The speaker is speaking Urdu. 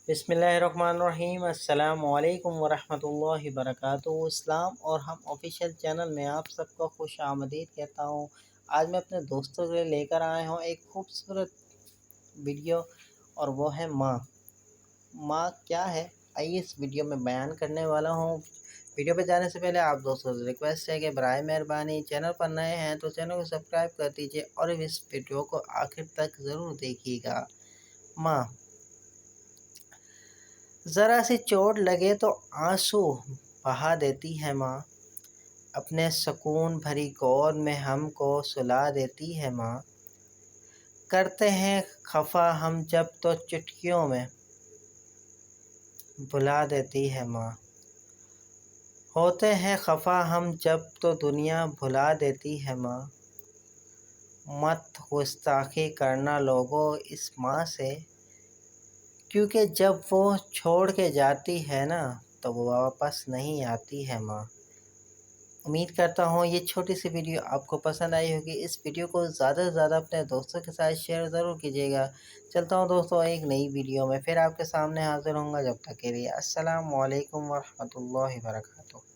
بسم اللہ الرحمن الرحیم۔ السلام علیکم ورحمۃ اللہ وبرکاتہ۔ اسلام اور ہم آفیشیل چینل میں آپ سب کو خوش آمدید کہتا ہوں۔ آج میں اپنے دوستوں کے لیے لے کر آیا ہوں ایک خوبصورت ویڈیو، اور وہ ہے ماں۔ ماں کیا ہے، آئیے اس ویڈیو میں بیان کرنے والا ہوں۔ ویڈیو پہ جانے سے پہلے آپ دوستوں سے ریکویسٹ ہے کہ برائے مہربانی چینل پر نئے ہیں تو چینل کو سبسکرائب کر دیجیے اور اس ویڈیو کو آخر تک ضرور دیکھیے گا۔ ماں، ذرا سی چوٹ لگے تو آنسو بہا دیتی ہے ماں، اپنے سکون بھری گود میں ہم کو سلا دیتی ہے ماں۔ کرتے ہیں خفا ہم جب تو چٹکیوں میں بھلا دیتی ہے ماں۔ ہوتے ہیں خفا ہم جب تو دنیا بھلا دیتی ہے ماں۔ مت گستاخی کرنا لوگو اس ماں سے، کیونکہ جب وہ چھوڑ کے جاتی ہے نا تو وہ واپس نہیں آتی ہے ماں۔ امید کرتا ہوں یہ چھوٹی سی ویڈیو آپ کو پسند آئی ہوگی۔ اس ویڈیو کو زیادہ سے زیادہ اپنے دوستوں کے ساتھ شیئر ضرور کیجیے گا۔ چلتا ہوں دوستوں ایک نئی ویڈیو میں، پھر آپ کے سامنے حاضر ہوں گا۔ جب تک کے لیے السلام علیکم ورحمۃ اللہ وبرکاتہ۔